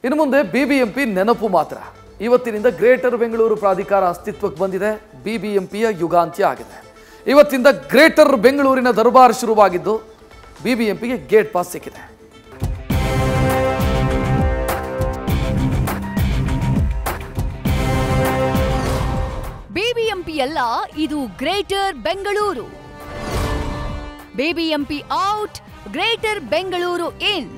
ಇನ್ನು ಮುಂದೆ ಬಿಬಿಎಂಪಿ ನೆನಪು ಮಾತ್ರ. ಇವತ್ತಿನಿಂದ ಗ್ರೇಟರ್ ಬೆಂಗಳೂರು ಪ್ರಾಧಿಕಾರ ಅಸ್ತಿತ್ವಕ್ಕೆ ಬಂದಿದೆ. ಬಿಬಿಎಂಪಿಯ ಯುಗಾಂತ್ಯ ಆಗಿದೆ. ಇವತ್ತಿಂದ ಗ್ರೇಟರ್ ಬೆಂಗಳೂರಿನ ದರ್ಬಾರ್ ಶುರುವಾಗಿದ್ದು ಬಿಬಿಎಂಪಿಗೆ ಗೇಟ್ ಪಾಸ್ ಸಿಕ್ಕಿದೆ. ಬಿಬಿಎಂಪಿ ಅಲ್ಲ, ಇದು greater Bengaluru. BBMP out, greater Bengaluru in.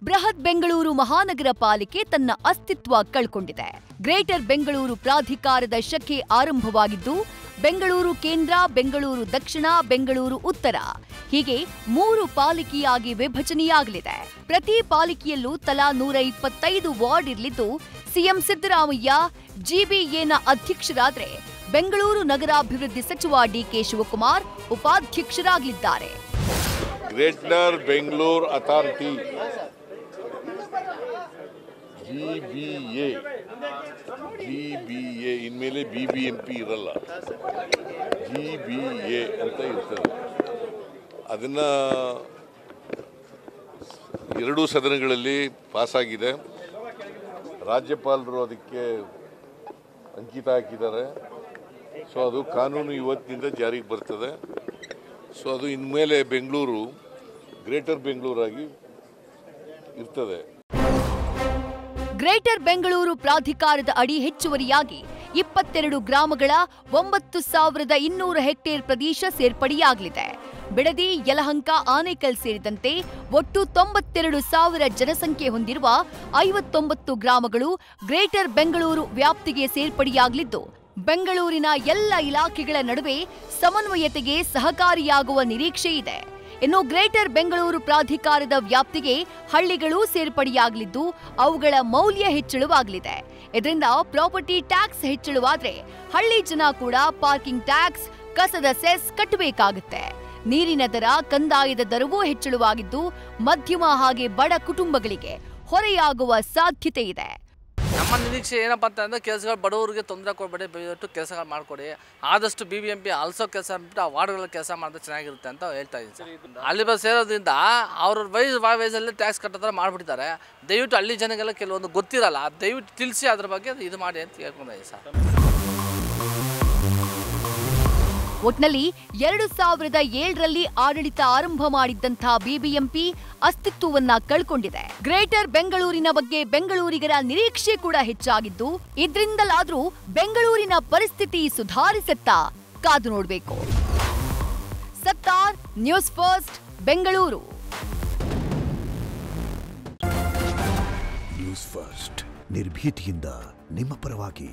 Bruhat Bengaluru ಮಹಾನಗರ ಪಾಲಿಕೆ ತನ್ನ ಅಸ್ತಿತ್ವ ಕಳ್ಕೊಂಡಿದೆ. ಗ್ರೇಟರ್ ಬೆಂಗಳೂರು ಪ್ರಾಧಿಕಾರದ ಶಕೆ ಆರಂಭವಾಗಿದ್ದು ಬೆಂಗಳೂರು ಕೇಂದ್ರ, ಬೆಂಗಳೂರು ದಕ್ಷಿಣ, ಬೆಂಗಳೂರು ಉತ್ತರ ಹೀಗೆ 3 ಪಾಲಿಕೆಯಾಗಿ ವಿಭಜನೆಯಾಗಲಿದೆ. ಪ್ರತಿ ಪಾಲಿಕೆಯಲ್ಲೂ ತಲಾ 125 ವಾರ್ಡ್ ಇರಲಿದ್ದು ಸಿಎಂ ಸಿದ್ದರಾಮಯ್ಯ ಜಿಬಿಎನ ಅಧ್ಯಕ್ಷರಾದರೆ ಬೆಂಗಳೂರು ನಗರಾಭಿವೃದ್ಧಿ ಸಚಿವ ಡಿಕೆ ಶಿವಕುಮಾರ್ ಉಪಾಧ್ಯಕ್ಷರಾಗಲಿದ್ದಾರೆ. ಗ್ರೇಟರ್ ಬೆಂಗಳೂರು ಅಥಾರಿಟಿ ಜಿಬಿಎ ಇನ್ಮೇಲೆ ಬಿಬಿಎಂಪಿ ಇರಲ್ಲ, ಜಿಬಿಎ ಅಂತ ಇರ್ತದೆ. ಅದನ್ನ 2 ಸದನಗಳಲ್ಲಿ ಪಾಸಾಗಿದೆ. ರಾಜ್ಯಪಾಲರು ಅದಕ್ಕೆ ಅಂಕಿತ ಹಾಕಿದ್ದಾರೆ. ಸೊ ಅದು ಕಾನೂನು ಇವತ್ತಿನಿಂದ ಜಾರಿಗೆ ಬರ್ತದೆ. ಸೊ ಅದು ಇನ್ಮೇಲೆ ಬೆಂಗಳೂರು ಗ್ರೇಟರ್ ಬೆಂಗಳೂರಾಗಿ ಇರ್ತದೆ. ಗ್ರೇಟರ್ ಬೆಂಗಳೂರು ಪ್ರಾಧಿಕಾರದ ಅಡಿ ಹೆಚ್ಚುವರಿಯಾಗಿ 22 ಗ್ರಾಮಗಳ 9200 ಹೆಕ್ಟೇರ್ ಪ್ರದೇಶ ಸೇರ್ಪಡೆಯಾಗಲಿದೆ. ಬಿಡದಿ, ಯಲಹಂಕ, ಆನೇಕಲ್ ಸೇರಿದಂತೆ ಒಟ್ಟು 92,000 ಜನಸಂಖ್ಯೆ ಹೊಂದಿರುವ 59 ಗ್ರಾಮಗಳು ಗ್ರೇಟರ್ ಬೆಂಗಳೂರು ವ್ಯಾಪ್ತಿಗೆ ಸೇರ್ಪಡೆಯಾಗಲಿದ್ದು ಬೆಂಗಳೂರಿನ ಎಲ್ಲ ಇಲಾಖೆಗಳ ನಡುವೆ ಸಮನ್ವಯತೆಗೆ ಸಹಕಾರಿಯಾಗುವ ನಿರೀಕ್ಷೆ ಇದೆ. ಇನ್ನು ಗ್ರೇಟರ್ ಬೆಂಗಳೂರು ಪ್ರಾಧಿಕಾರದ ವ್ಯಾಪ್ತಿಗೆ ಹಳ್ಳಿಗಳು ಸೇರ್ಪಡೆಯಾಗಲಿದ್ದು ಅವುಗಳ ಮೌಲ್ಯ ಹೆಚ್ಚಳವಾಗಲಿದೆ. ಇದರಿಂದ ಪ್ರಾಪರ್ಟಿ ಟ್ಯಾಕ್ಸ್ ಹೆಚ್ಚಳವಾದ್ರೆ ಹಳ್ಳಿ ಜನ ಕೂಡ ಪಾರ್ಕಿಂಗ್ ಟ್ಯಾಕ್ಸ್, ಕಸದ ಸೆಸ್ ಕಟ್ಟಬೇಕಾಗುತ್ತೆ. ನೀರಿನ ದರ, ಕಂದಾಯದ ದರವೂ ಹೆಚ್ಚಳವಾಗಿದ್ದು ಮಧ್ಯಮ ಹಾಗೆ ಬಡ ಕುಟುಂಬಗಳಿಗೆ ಹೊರೆಯಾಗುವ ಸಾಧ್ಯತೆ ಇದೆ. ನಮ್ಮ ನಿರೀಕ್ಷೆ ಏನಪ್ಪ ಅಂತಂದರೆ ಕೆಲಸಗಳು ಬಡವರಿಗೆ ತೊಂದರೆ ಕೊಡಬೇಡಿ, ದಯವಿಟ್ಟು ಕೆಲಸಗಳು ಮಾಡಿಕೊಡಿ. ಆದಷ್ಟು ಬಿಬಿಎಂಪಿ ಆಲ್ಸೋ ಕೆಲಸ ಅಂದ್ಬಿಟ್ಟು ಆ ವಾರ್ಡ್ಗಳಲ್ಲಿ ಕೆಲಸ ಮಾಡಿದ್ರೆ ಚೆನ್ನಾಗಿರುತ್ತೆ ಅಂತ ಹೇಳ್ತಾ ಇದ್ದೀನಿ ಸರ್. ಅಲ್ಲಿ ಸೇರೋದ್ರಿಂದ ಅವ್ರ ವಯಸ್ಸಲ್ಲಿ ಟ್ಯಾಕ್ಸ್ ಕಟ್ಟೋ ಮಾಡಿಬಿಡ್ತಾರೆ. ದಯವಿಟ್ಟು ಹಳ್ಳಿ ಜನಗೆಲ್ಲ ಕೆಲವೊಂದು ಗೊತ್ತಿರಲ್ಲ, ದಯವಿಟ್ಟು ತಿಳಿಸಿ ಅದ್ರ ಬಗ್ಗೆ ಇದು ಮಾಡಿ ಅಂತ ಹೇಳ್ಕೊಂಡಿದ್ದೀನಿ ಸರ್. ಒಟ್ನಲ್ಲಿ 2007ರಲ್ಲಿ ಆಡಳಿತ ಆರಂಭ ಮಾಡಿದ್ದಂತಹ ಬಿಬಿಎಂಪಿ ಅಸ್ತಿತ್ವವನ್ನ ಕಳ್ಕೊಂಡಿದೆ. ಗ್ರೇಟರ್ ಬೆಂಗಳೂರಿನ ಬಗ್ಗೆ ಬೆಂಗಳೂರಿಗರ ನಿರೀಕ್ಷೆ ಕೂಡ ಹೆಚ್ಚಾಗಿದ್ದು ಇದ್ರಿಂದಲಾದ್ರೂ ಬೆಂಗಳೂರಿನ ಪರಿಸ್ಥಿತಿ ಸುಧಾರಿಸುತ್ತಾ ಕಾದು ನೋಡಬೇಕು. Sattar, news first, Bengaluru. News first ನಿರ್ಭೀತಿಯಿಂದ ನಿಮ್ಮ ಪರವಾಗಿ.